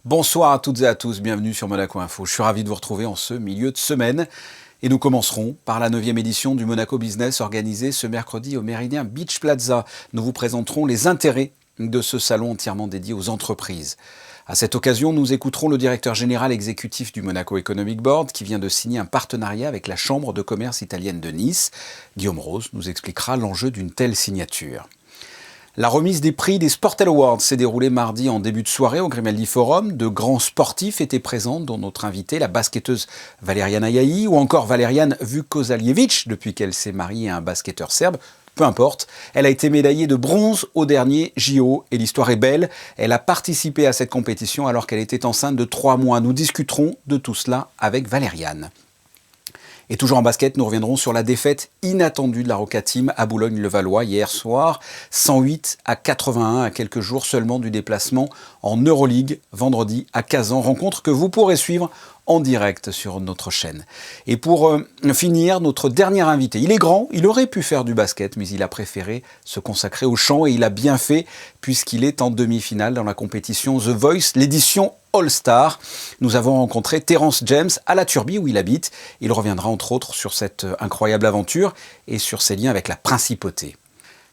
Bonsoir à toutes et à tous, bienvenue sur Monaco Info. Je suis ravi de vous retrouver en ce milieu de semaine. Et nous commencerons par la 9e édition du Monaco Business organisée ce mercredi au Méridien Beach Plaza. Nous vous présenterons les intérêts de ce salon entièrement dédié aux entreprises. À cette occasion, nous écouterons le directeur général exécutif du Monaco Economic Board qui vient de signer un partenariat avec la Chambre de commerce italienne de Nice. Guillaume Rose nous expliquera l'enjeu d'une telle signature. La remise des prix des Sportel Awards s'est déroulée mardi en début de soirée au Grimaldi Forum. De grands sportifs étaient présents, dont notre invitée, la basketteuse Valeriana Yahi, ou encore Valeriane Vukosavljević, depuis qu'elle s'est mariée à un basketteur serbe. Peu importe, elle a été médaillée de bronze au dernier JO et l'histoire est belle. Elle a participé à cette compétition alors qu'elle était enceinte de 3 mois. Nous discuterons de tout cela avec Valeriane. Et toujours en basket, nous reviendrons sur la défaite inattendue de la Roca Team à Boulogne-le-Valois hier soir, 108-81 à quelques jours seulement du déplacement en Euroleague vendredi à Kazan. Rencontre que vous pourrez suivre en direct sur notre chaîne. Et pour finir, notre dernier invité. Il est grand, il aurait pu faire du basket, mais il a préféré se consacrer au chant et il a bien fait puisqu'il est en demi-finale dans la compétition The Voice, l'édition All-Star. Nous avons rencontré Terence James à la Turbie où il habite. Il reviendra entre autres sur cette incroyable aventure et sur ses liens avec la principauté.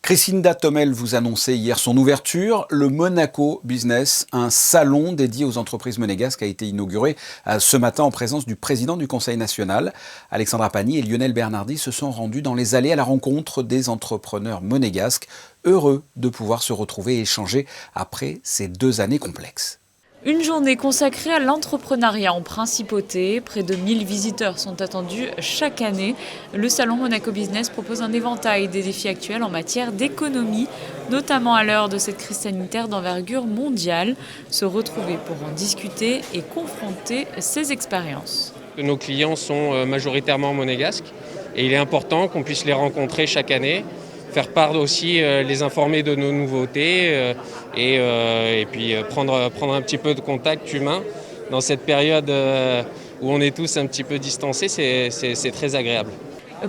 Christinda Thomel vous annonçait hier son ouverture. Le Monaco Business, un salon dédié aux entreprises monégasques, a été inauguré ce matin en présence du président du Conseil national. Alexandra Pagny et Lionel Bernardi se sont rendus dans les allées à la rencontre des entrepreneurs monégasques, heureux de pouvoir se retrouver et échanger après ces 2 années complexes. Une journée consacrée à l'entrepreneuriat en principauté. Près de 1000 visiteurs sont attendus chaque année. Le salon Monaco Business propose un éventail des défis actuels en matière d'économie, notamment à l'heure de cette crise sanitaire d'envergure mondiale. Se retrouver pour en discuter et confronter ses expériences. Nos clients sont majoritairement monégasques et il est important qu'on puisse les rencontrer chaque année, faire part aussi, les informer de nos nouveautés et puis prendre un petit peu de contact humain. Dans cette période où on est tous un petit peu distancés, c'est très agréable.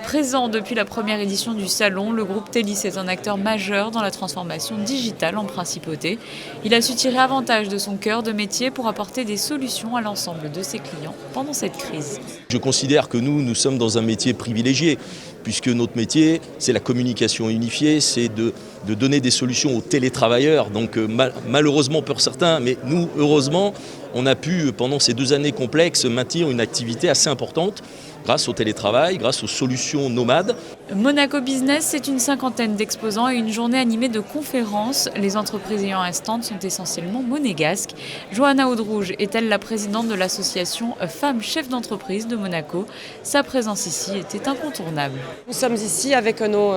Présent depuis la première édition du salon, le groupe Telis est un acteur majeur dans la transformation digitale en principauté. Il a su tirer avantage de son cœur de métier pour apporter des solutions à l'ensemble de ses clients pendant cette crise. Je considère que nous sommes dans un métier privilégié, puisque notre métier, c'est la communication unifiée, c'est de donner des solutions aux télétravailleurs. Donc malheureusement pour certains, mais nous, heureusement, on a pu, pendant ces 2 années complexes, maintenir une activité assez importante grâce au télétravail, grâce aux solutions nomades. Monaco Business, c'est une 50aine d'exposants et une journée animée de conférences. Les entreprises ayant un stand sont essentiellement monégasques. Johanna Audrouge est-elle la présidente de l'association Femmes Chefs d'entreprise de Monaco. Sa présence ici était incontournable. Nous sommes ici avec nos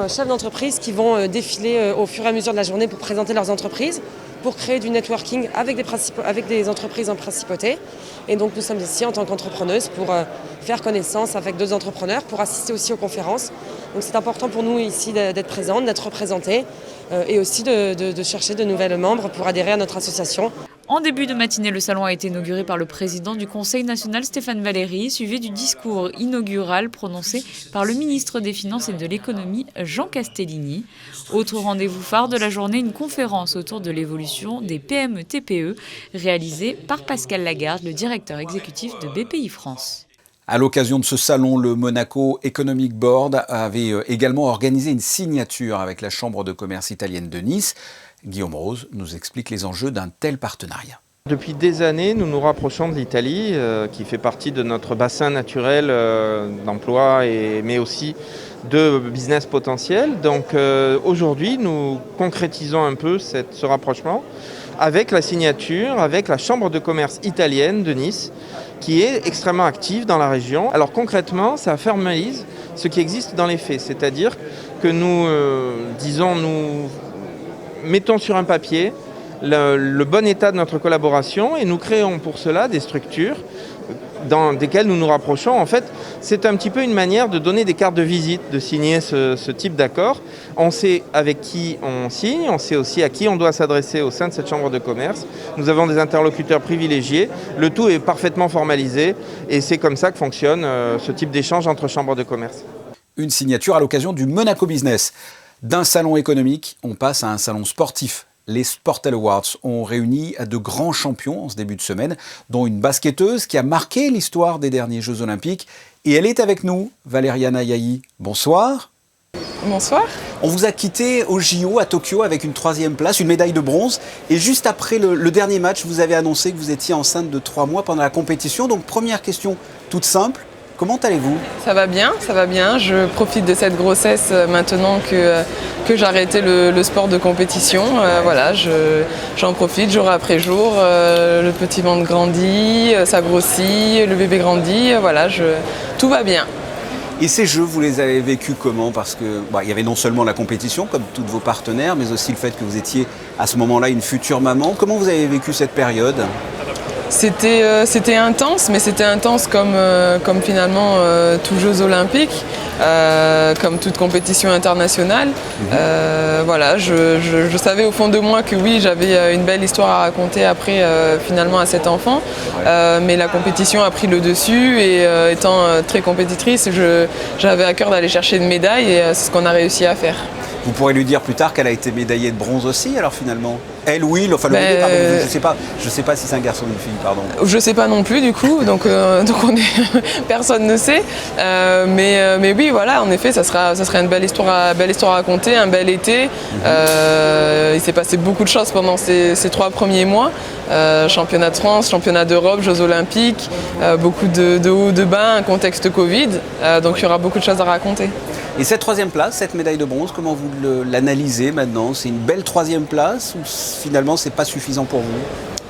chefs d'entreprise qui vont défiler au fur et à mesure de la journée pour présenter leurs entreprises, pour créer du networking avec des entreprises en principauté. Et donc nous sommes ici en tant qu'entrepreneuses pour faire connaissance avec d'autres entrepreneurs, pour assister aussi aux conférences. Donc c'est important pour nous ici d'être présentes, d'être représentées et aussi de chercher de nouvelles membres pour adhérer à notre association. En début de matinée, le salon a été inauguré par le président du Conseil national Stéphane Valéry, suivi du discours inaugural prononcé par le ministre des Finances et de l'Économie, Jean Castellini. Autre rendez-vous phare de la journée, une conférence autour de l'évolution des PME-TPE, réalisée par Pascal Lagarde, le directeur exécutif de BPI France. À l'occasion de ce salon, le Monaco Economic Board avait également organisé une signature avec la Chambre de commerce italienne de Nice. Guillaume Rose nous explique les enjeux d'un tel partenariat. Depuis des années, nous nous rapprochons de l'Italie, qui fait partie de notre bassin naturel d'emploi, mais aussi de business potentiel. Donc aujourd'hui, nous concrétisons un peu ce rapprochement avec la signature, avec la Chambre de commerce italienne de Nice, qui est extrêmement active dans la région. Alors concrètement, ça formalise ce qui existe dans les faits, c'est-à-dire que nous mettons sur un papier le bon état de notre collaboration et nous créons pour cela des structures dans lesquelles nous nous rapprochons. En fait, c'est un petit peu une manière de donner des cartes de visite, de signer ce type d'accord. On sait avec qui on signe, on sait aussi à qui on doit s'adresser au sein de cette chambre de commerce. Nous avons des interlocuteurs privilégiés, le tout est parfaitement formalisé et c'est comme ça que fonctionne ce type d'échange entre chambres de commerce. Une signature à l'occasion du Monaco Business. D'un salon économique, on passe à un salon sportif. Les Sportel Awards ont réuni de grands champions en ce début de semaine, dont une basketteuse qui a marqué l'histoire des derniers Jeux Olympiques. Et elle est avec nous, Valeriana Yahi. Bonsoir. Bonsoir. On vous a quitté au JO à Tokyo avec une 3e place, une médaille de bronze. Et juste après le dernier match, vous avez annoncé que vous étiez enceinte de 3 mois pendant la compétition. Donc première question toute simple, comment allez-vous ? Ça va bien, ça va bien. Je profite de cette grossesse maintenant que j'ai arrêté le sport de compétition. Voilà, j'en profite jour après jour. Le petit ventre grandit, ça grossit, le bébé grandit. Voilà, tout va bien. Et ces Jeux, vous les avez vécus comment ? Parce que il y avait non seulement la compétition, comme tous vos partenaires, mais aussi le fait que vous étiez à ce moment-là une future maman. Comment vous avez vécu cette période ? C'était intense, mais c'était intense comme finalement tous Jeux Olympiques, comme toute compétition internationale. Voilà, je savais au fond de moi que oui, j'avais une belle histoire à raconter après finalement à cet enfant, mais la compétition a pris le dessus et étant très compétitrice, j'avais à cœur d'aller chercher une médaille et c'est ce qu'on a réussi à faire. Vous pourrez lui dire plus tard qu'elle a été médaillée de bronze aussi, alors finalement. Elle, oui, enfin le bébé, pardon, je sais pas si c'est un garçon ou une fille, pardon. Je sais pas non plus du coup, donc personne ne sait. Mais oui, voilà, en effet, ça sera une belle histoire à raconter, un bel été. Il s'est passé beaucoup de choses pendant ces 3 premiers mois. Championnat de France, championnat d'Europe, Jeux Olympiques, beaucoup de hauts, de bas, un contexte Covid. Donc il y aura beaucoup de choses à raconter. Et cette 3e place, cette médaille de bronze, comment vous l'analysez maintenant ? C'est une belle 3e place ou finalement c'est pas suffisant pour vous ?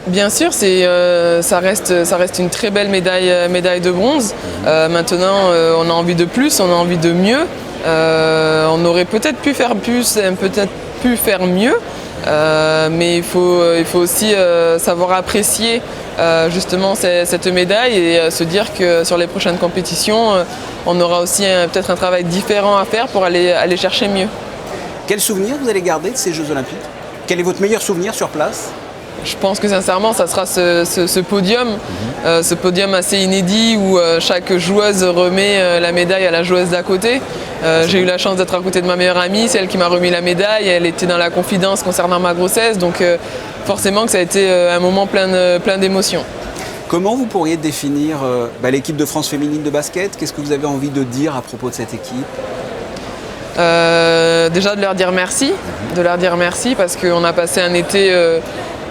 Bien sûr, ça reste une très belle médaille de bronze. Maintenant, on a envie de plus, on a envie de mieux. On aurait peut-être pu faire plus, peut-être pu faire mieux. Mais il faut aussi savoir apprécier justement cette médaille et se dire que sur les prochaines compétitions, on aura aussi peut-être un travail différent à faire pour aller chercher mieux. Quel souvenir vous allez garder de ces Jeux Olympiques ? Quel est votre meilleur souvenir sur place ? Je pense que sincèrement, ça sera ce podium assez inédit où chaque joueuse remet la médaille à la joueuse d'à côté. J'ai eu la chance d'être à côté de ma meilleure amie, celle qui m'a remis la médaille. Elle était dans la confidence concernant ma grossesse, donc forcément que ça a été un moment plein d'émotions. Comment vous pourriez définir l'équipe de France féminine de basket ? Qu'est-ce que vous avez envie de dire à propos de cette équipe ? Déjà de leur dire merci parce qu'on a passé un été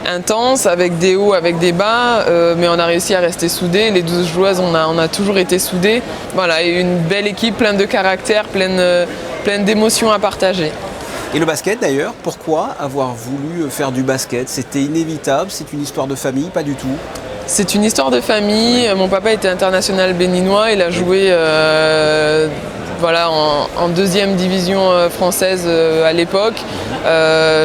intense avec des hauts, avec des bas, mais on a réussi à rester soudés. Les 12 joueuses, on a toujours été soudés. Voilà, et une belle équipe pleine de caractère, pleine d'émotions à partager. Et le basket d'ailleurs, pourquoi avoir voulu faire du basket ? C'était inévitable, c'est une histoire de famille, pas du tout ? C'est une histoire de famille. Mon papa était international béninois, il a joué en 2e division française à l'époque.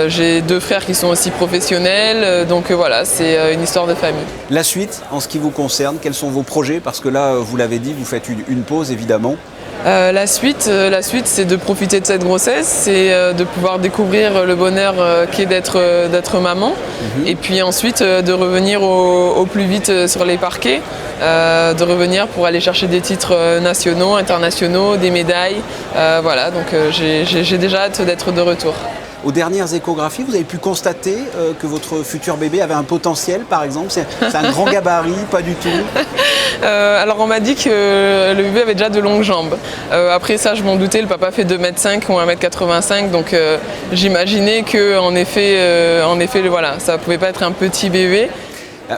J'ai 2 frères qui sont aussi professionnels, donc voilà, c'est une histoire de famille. La suite, en ce qui vous concerne, quels sont vos projets ? Parce que là, vous l'avez dit, vous faites une pause évidemment. La suite, c'est de profiter de cette grossesse, c'est de pouvoir découvrir le bonheur qu'est d'être maman, et puis ensuite de revenir au plus vite sur les parquets, de revenir pour aller chercher des titres nationaux, internationaux, des médailles. Voilà, donc j'ai déjà hâte d'être de retour. Aux dernières échographies, vous avez pu constater que votre futur bébé avait un potentiel, par exemple ? C'est un grand gabarit, pas du tout ? Alors on m'a dit que le bébé avait déjà de longues jambes. Après ça, je m'en doutais, le papa fait 2m5 ou 1m85, donc j'imaginais qu'en effet, voilà, ça ne pouvait pas être un petit bébé.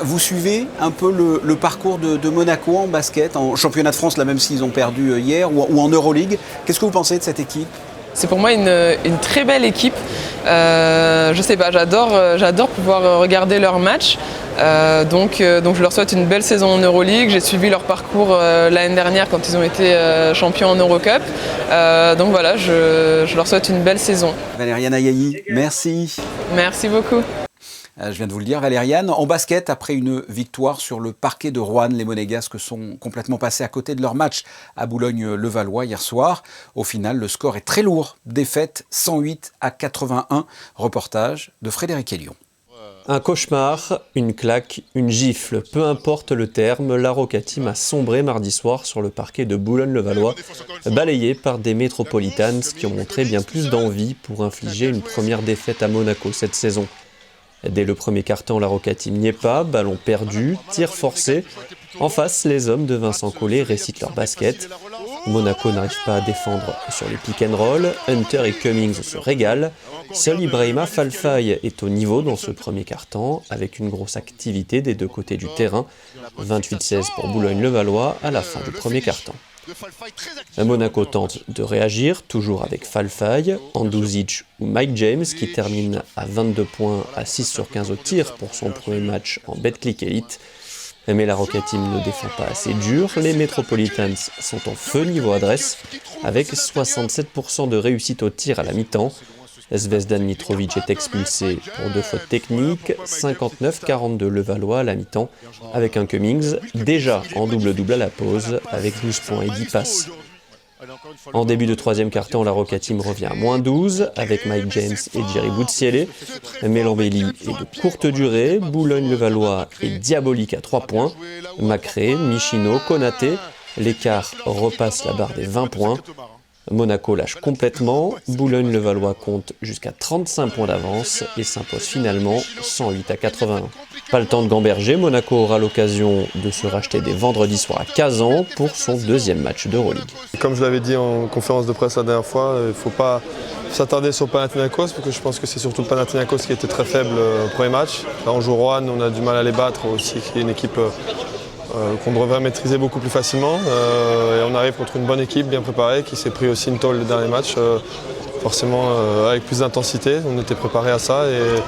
Vous suivez un peu le parcours de Monaco en basket, en championnat de France, là même s'ils ont perdu hier, ou en Euroleague. Qu'est-ce que vous pensez de cette équipe ? C'est pour moi une très belle équipe. Je sais pas, j'adore pouvoir regarder leurs matchs. Donc je leur souhaite une belle saison en Euroleague. J'ai suivi leur parcours l'année dernière quand ils ont été champions en Eurocup. Donc voilà, je leur souhaite une belle saison. Valeriana Yahi, merci. Merci beaucoup. Je viens de vous le dire, Valeriane. En basket, après une victoire sur le parquet de Roanne, les Monégasques sont complètement passés à côté de leur match à Boulogne-le-Valois hier soir. Au final, le score est très lourd. Défaite 108-81. Reportage de Frédéric Elion. Un cauchemar, une claque, une gifle, peu importe le terme, la Roca Team a sombré mardi soir sur le parquet de Boulogne-le-Valois, balayé par des Metropolitans qui ont montré bien plus d'envie pour infliger une première défaite à Monaco cette saison. Dès le premier quart-temps, la Roca Team n'y est pas, ballon perdu, tir forcé. En face, les hommes de Vincent Collet récitent leur basket. Monaco n'arrive pas à défendre sur les pick and roll. Hunter et Cummings se régalent. Seul Ibrahima Fall-Faye est au niveau dans ce premier quart-temps, avec une grosse activité des deux côtés du terrain. 28-16 pour Boulogne-le-Valois à la fin du premier quart-temps. Monaco tente de réagir, toujours avec Fall-Faye, Andouzic ou Mike James qui termine à 22 points à 6 sur 15 au tir pour son premier match en Betclic Elite. Mais la Roca Team ne défend pas assez dur, les Metropolitans sont en feu niveau adresse, avec 67% de réussite au tir à la mi-temps. Zvezdan Mitrovic est expulsé pour 2 fautes techniques, 59-42 Levallois à la mi-temps, avec un Cummings déjà en double-double à la pause, avec 12 points et 10 passes. En début de troisième quart-temps, la Roca Team revient à -12, avec Mike James et Jerry Boutsielé. Mais l'embellie est de courte durée, Boulogne-le-Valois est diabolique à 3 points. Macré, Michino, Konaté, l'écart repasse la barre des 20 points. Monaco lâche complètement, Boulogne-le-Valois compte jusqu'à 35 points d'avance et s'impose finalement 108-81. Pas le temps de gamberger, Monaco aura l'occasion de se racheter dès vendredi soir à Kazan pour son deuxième match d'Euroleague. Comme je l'avais dit en conférence de presse la dernière fois, il ne faut pas s'attarder sur Panathinaikos parce que je pense que c'est surtout Panathinaikos qui était très faible au premier match. Là on joue Roanne, on a du mal à les battre aussi, qui est une équipe qu'on devrait maîtriser beaucoup plus facilement. Et on arrive contre une bonne équipe bien préparée qui s'est pris aussi une tôle le dernier match, forcément avec plus d'intensité. On était préparé à ça et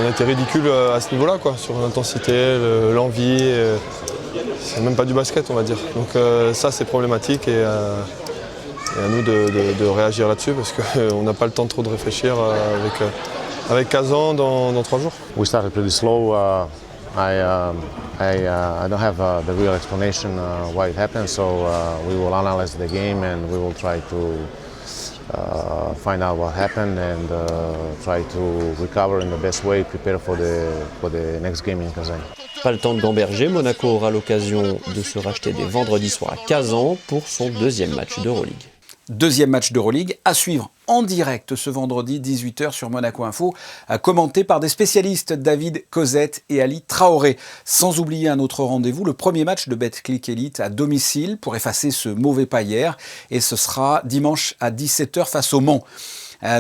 on était ridicule à ce niveau-là, sur l'intensité, l'envie. C'est même pas du basket, on va dire. Donc ça c'est problématique et à nous de réagir là-dessus parce qu'on n'a pas le temps trop de réfléchir avec Kazan dans 3 jours. We started pretty slow. I don't have the real explanation why it happened, so we will analyze the game and we will try to find out what happened and try to recover in the best way, prepare for the next game in Kazan. Pas le temps de gamberger, Monaco aura l'occasion de se racheter dès vendredi soir à Kazan pour son deuxième match d'Euroleague. Deuxième match d'Euroleague à suivre en direct ce vendredi 18h sur Monaco Info, commenté par des spécialistes David Cosette et Ali Traoré. Sans oublier un autre rendez-vous, le premier match de Betclic Elite à domicile pour effacer ce mauvais pas hier. Et ce sera dimanche à 17h face au Mans.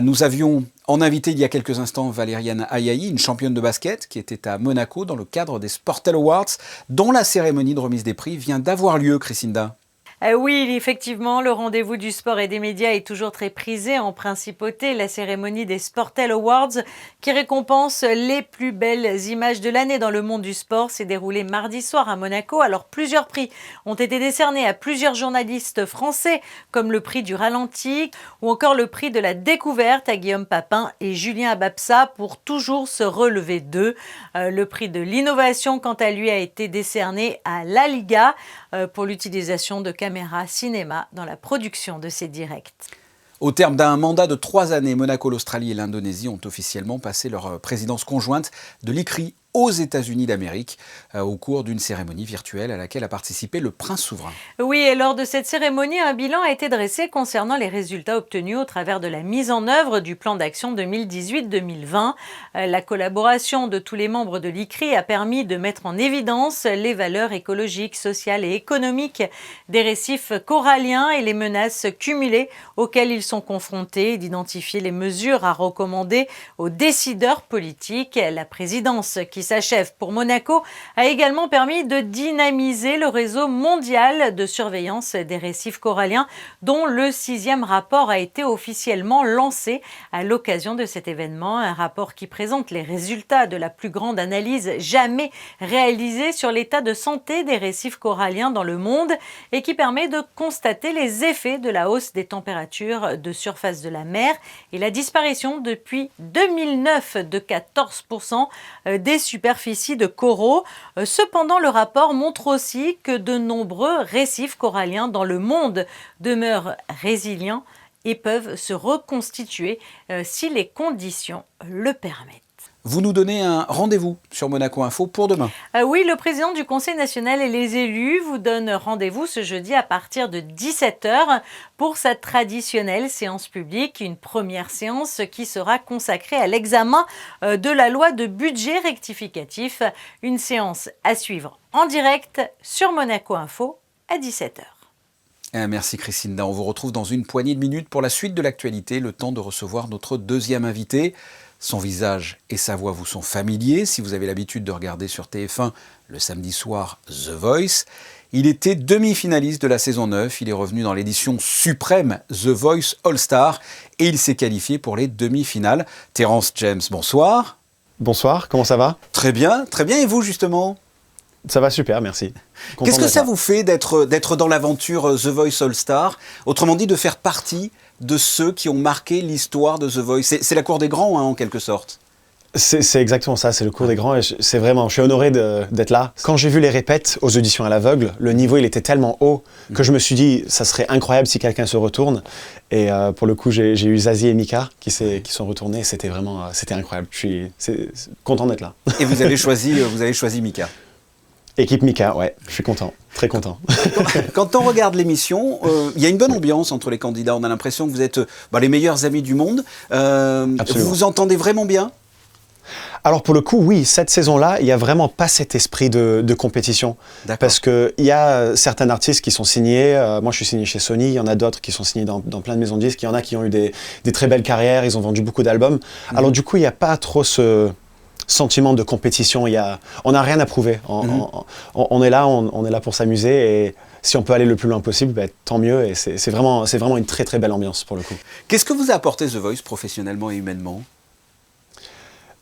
Nous avions en invité il y a quelques instants Valériane Ayayi, une championne de basket qui était à Monaco dans le cadre des Sportel Awards, dont la cérémonie de remise des prix vient d'avoir lieu, Chrisinda. Oui, effectivement, le rendez-vous du sport et des médias est toujours très prisé en principauté. La cérémonie des Sportel Awards, qui récompense les plus belles images de l'année dans le monde du sport, s'est déroulée mardi soir à Monaco. Alors, plusieurs prix ont été décernés à plusieurs journalistes français, comme le prix du ralenti ou encore le prix de la découverte à Guillaume Papin et Julien Abapsa pour toujours se relever d'eux. Le prix de l'innovation, quant à lui, a été décerné à La Liga pour l'utilisation de caméras cinéma dans la production de ces directs. Au terme d'un mandat de 3 années, Monaco, l'Australie et l'Indonésie ont officiellement passé leur présidence conjointe de l'ICRI aux États-Unis d'Amérique au cours d'une cérémonie virtuelle à laquelle a participé le prince souverain. Oui, et lors de cette cérémonie, un bilan a été dressé concernant les résultats obtenus au travers de la mise en œuvre du plan d'action 2018-2020. La collaboration de tous les membres de l'ICRI a permis de mettre en évidence les valeurs écologiques, sociales et économiques des récifs coralliens et les menaces cumulées auxquelles ils sont confrontés, d'identifier les mesures à recommander aux décideurs politiques. La présidence qui s'achève pour Monaco a également permis de dynamiser le réseau mondial de surveillance des récifs coralliens dont le 6e rapport a été officiellement lancé à l'occasion de cet événement. Un rapport qui présente les résultats de la plus grande analyse jamais réalisée sur l'état de santé des récifs coralliens dans le monde et qui permet de constater les effets de la hausse des températures de surface de la mer et la disparition depuis 2009 de 14% des superficies de coraux. Cependant, le rapport montre aussi que de nombreux récifs coralliens dans le monde demeurent résilients et peuvent se reconstituer si les conditions le permettent. vous nous donnez un rendez-vous sur Monaco Info pour demain. Oui, le président du Conseil national et les élus vous donnent rendez-vous ce jeudi à partir de 17h pour sa traditionnelle séance publique, une première séance qui sera consacrée à l'examen de la loi de budget rectificatif. Une séance à suivre en direct sur Monaco Info à 17h. Merci Christine. On vous retrouve dans une poignée de minutes pour la suite de l'actualité, le temps de recevoir notre deuxième invité. Son visage et sa voix vous sont familiers si vous avez l'habitude de regarder sur TF1 le samedi soir The Voice. Il était demi-finaliste de la saison 9, il est revenu dans l'édition suprême The Voice All-Star et il s'est qualifié pour les demi-finales. Terence James, bonsoir. Bonsoir, comment ça va ? Très bien, et vous justement ? Ça va super, merci. Qu'est-ce que ça vous fait d'être dans l'aventure The Voice All-Star ? Autrement dit, de faire partie de ceux qui ont marqué l'histoire de The Voice. C'est la cour des grands, en quelque sorte. C'est exactement ça, c'est le cours des grands et je suis honoré d'être là. Quand j'ai vu les répètes aux auditions à l'aveugle, le niveau il était tellement haut que je me suis dit ça serait incroyable si quelqu'un se retourne. Et pour le coup j'ai eu Zazie et Mika qui sont retournés, c'était incroyable. Je suis content d'être là. Et vous avez choisi Mika. Équipe Mika, ouais, je suis content, très content. Quand on regarde l'émission, il y a une bonne ambiance entre les candidats. On a l'impression que vous êtes les meilleurs amis du monde. Vous vous entendez vraiment bien ? Alors pour le coup, oui, cette saison-là, il n'y a vraiment pas cet esprit de compétition. Parce qu'il y a certains artistes qui sont signés, moi je suis signé chez Sony, il y en a d'autres qui sont signés dans plein de maisons de disques, il y en a qui ont eu des très belles carrières, ils ont vendu beaucoup d'albums. Alors du coup, il n'y a pas trop ce sentiment de compétition, on n'a rien à prouver. On est là pour s'amuser et si on peut aller le plus loin possible, tant mieux. Et c'est vraiment une très très belle ambiance pour le coup. Qu'est-ce que vous a apporté The Voice professionnellement et humainement ?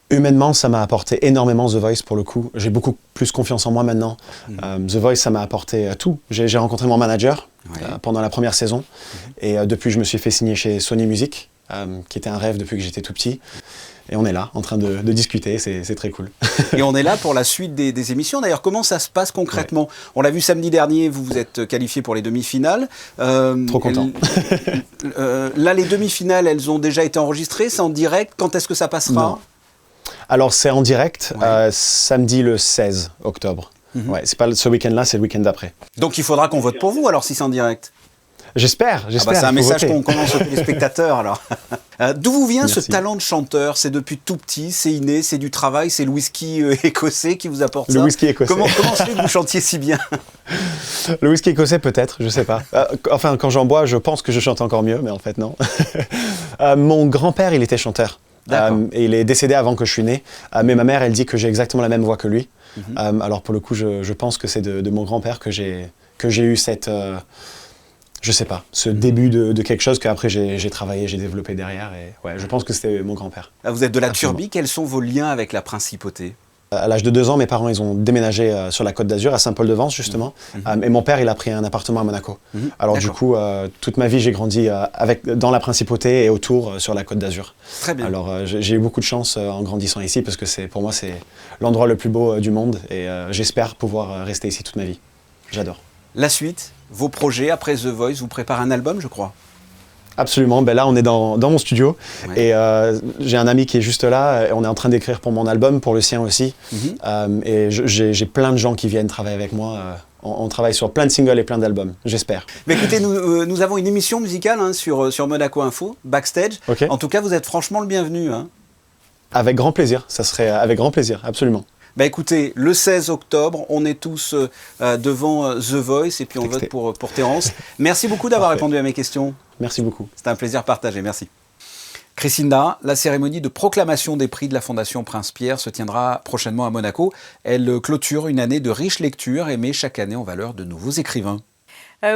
Humainement, ça m'a apporté énormément The Voice pour le coup. J'ai beaucoup plus confiance en moi maintenant. The Voice, ça m'a apporté tout. J'ai rencontré mon manager pendant la première saison. Et depuis, je me suis fait signer chez Sony Music, qui était un rêve depuis que j'étais tout petit. Et on est là, en train de discuter, c'est très cool. Et on est là pour la suite des émissions. D'ailleurs, comment ça se passe concrètement ? On l'a vu samedi dernier, vous vous êtes qualifié pour les demi-finales. Trop content. Là, les demi-finales, elles ont déjà été enregistrées, c'est en direct. Quand est-ce que ça passera ? Non. Alors, c'est en direct, samedi le 16 octobre. C'est pas ce week-end-là, c'est le week-end d'après. Donc, il faudra qu'on vote pour vous, alors, si c'est en direct ? J'espère. C'est un message qu'on lance aux téléspectateurs, alors. D'où vous vient ce talent de chanteur ? C'est depuis tout petit, c'est inné, c'est du travail, c'est le whisky écossais qui vous apporte ça ? Le whisky écossais. Comment se fait que vous chantiez si bien ? Le whisky écossais peut-être, je sais pas. Enfin, quand j'en bois, je pense que je chante encore mieux, mais en fait non. Mon grand-père, il était chanteur. Et il est décédé avant que je suis né. Mais ma mère, elle dit que j'ai exactement la même voix que lui. Alors pour le coup, je pense que c'est de mon grand-père que j'ai eu cette... je sais pas, ce début de quelque chose qu'après j'ai travaillé, j'ai développé derrière. Et ouais, je pense que c'était mon grand-père. Vous êtes de la Turbie, quels sont vos liens avec la principauté ? À l'âge de 2 ans, mes parents ils ont déménagé sur la Côte d'Azur, à Saint-Paul-de-Vence justement. Et mon père, il a pris un appartement à Monaco. Alors du coup, toute ma vie, j'ai grandi dans la principauté et autour sur la Côte d'Azur. Très bien. Alors j'ai eu beaucoup de chance en grandissant ici parce que pour moi, c'est l'endroit le plus beau du monde. Et j'espère pouvoir rester ici toute ma vie. J'adore. La suite, vos projets après The Voice, vous préparez un album, je crois ? Absolument, là on est dans mon studio et j'ai un ami qui est juste là et on est en train d'écrire pour mon album, pour le sien aussi. Et j'ai plein de gens qui viennent travailler avec moi. On travaille sur plein de singles et plein d'albums, j'espère. Mais écoutez, nous avons une émission musicale sur Monaco Info, Backstage. Okay. En tout cas, vous êtes franchement le bienvenu. Avec grand plaisir, ça serait avec grand plaisir, absolument. Écoutez, le 16 octobre, on est tous devant The Voice et puis on vote pour Terence. Merci beaucoup d'avoir répondu à mes questions. Merci beaucoup. C'était un plaisir partagé, merci. Christina, la cérémonie de proclamation des prix de la Fondation Prince-Pierre se tiendra prochainement à Monaco. Elle clôture une année de riches lectures et met chaque année en valeur de nouveaux écrivains.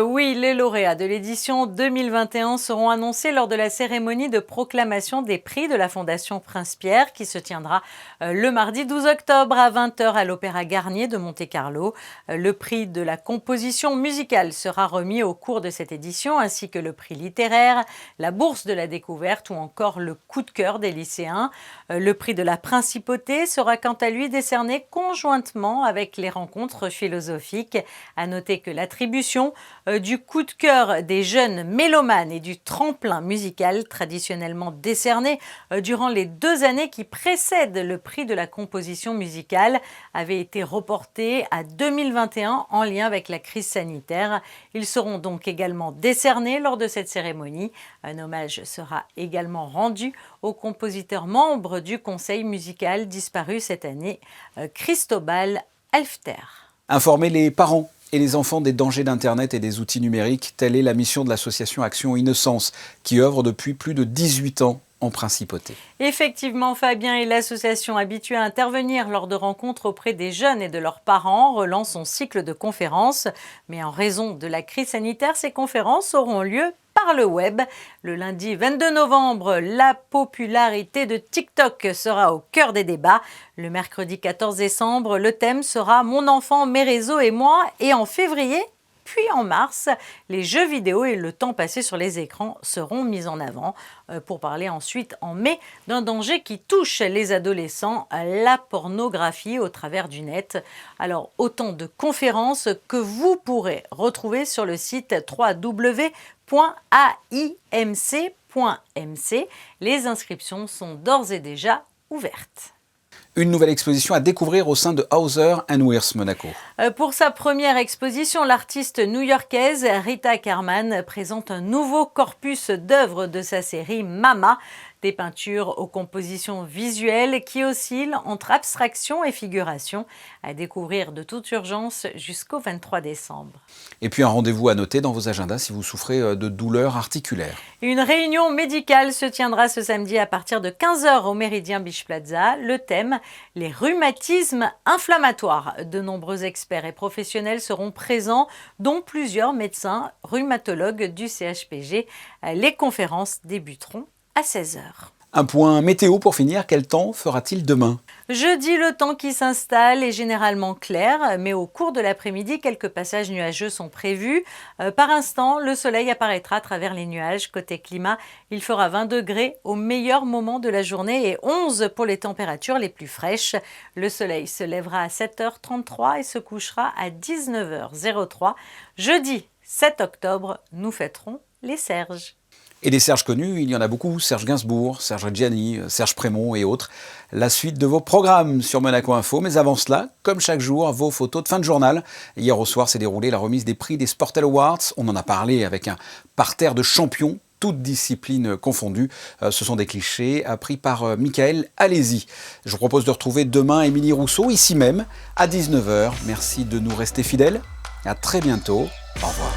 Oui, les lauréats de l'édition 2021 seront annoncés lors de la cérémonie de proclamation des prix de la Fondation Prince-Pierre qui se tiendra le mardi 12 octobre à 20h à l'Opéra Garnier de Monte-Carlo. Le prix de la composition musicale sera remis au cours de cette édition ainsi que le prix littéraire, la bourse de la découverte ou encore le coup de cœur des lycéens. Le prix de la principauté sera quant à lui décerné conjointement avec les rencontres philosophiques. À noter que l'attribution du coup de cœur des jeunes mélomanes et du tremplin musical traditionnellement décerné durant les 2 années qui précèdent le prix de la composition musicale avait été reporté à 2021 en lien avec la crise sanitaire. Ils seront donc également décernés lors de cette cérémonie. Un hommage sera également rendu au compositeur membre du conseil musical disparu cette année, Cristobal Halfter. Informer les parents et les enfants des dangers d'Internet et des outils numériques, telle est la mission de l'association Action Innocence, qui œuvre depuis plus de 18 ans en principauté. Effectivement, Fabien, et l'association habituée à intervenir lors de rencontres auprès des jeunes et de leurs parents relance son cycle de conférences. Mais en raison de la crise sanitaire, ces conférences auront lieu par le web. Le lundi 22 novembre, la popularité de TikTok sera au cœur des débats. Le mercredi 14 décembre, le thème sera « Mon enfant, mes réseaux et moi ». Et en février, puis en mars, les jeux vidéo et le temps passé sur les écrans seront mis en avant. Pour parler ensuite en mai d'un danger qui touche les adolescents, la pornographie au travers du net. Alors autant de conférences que vous pourrez retrouver sur le site www.aimc.mc. Les inscriptions sont d'ores et déjà ouvertes. Une nouvelle exposition à découvrir au sein de Hauser & Wirth Monaco. Pour sa première exposition, l'artiste new-yorkaise Rita Karman présente un nouveau corpus d'œuvres de sa série Mama, des peintures aux compositions visuelles qui oscillent entre abstraction et figuration, à découvrir de toute urgence jusqu'au 23 décembre. Et puis un rendez-vous à noter dans vos agendas si vous souffrez de douleurs articulaires. Une réunion médicale se tiendra ce samedi à partir de 15h au Méridien Beach Plaza. Le thème, les rhumatismes inflammatoires. De nombreux experts et professionnels seront présents, dont plusieurs médecins rhumatologues du CHPG. Les conférences débuteront à 16h. Un point météo pour finir, quel temps fera-t-il demain ? Jeudi, le temps qui s'installe est généralement clair, mais au cours de l'après-midi, quelques passages nuageux sont prévus. Par instant, le soleil apparaîtra à travers les nuages. Côté climat, il fera 20 degrés au meilleur moment de la journée et 11 pour les températures les plus fraîches. Le soleil se lèvera à 7h33 et se couchera à 19h03. Jeudi 7 octobre, nous fêterons les Serges. Et des Serges connus, il y en a beaucoup, Serge Gainsbourg, Serge Reggiani, Serge Prémont et autres. La suite de vos programmes sur Monaco Info, mais avant cela, comme chaque jour, vos photos de fin de journal. Hier au soir s'est déroulée la remise des prix des Sportel Awards. On en a parlé avec un parterre de champions, toutes disciplines confondues. Ce sont des clichés appris par Michael Alési. Je vous propose de retrouver demain Émilie Rousseau, ici même, à 19h. Merci de nous rester fidèles. À très bientôt. Au revoir.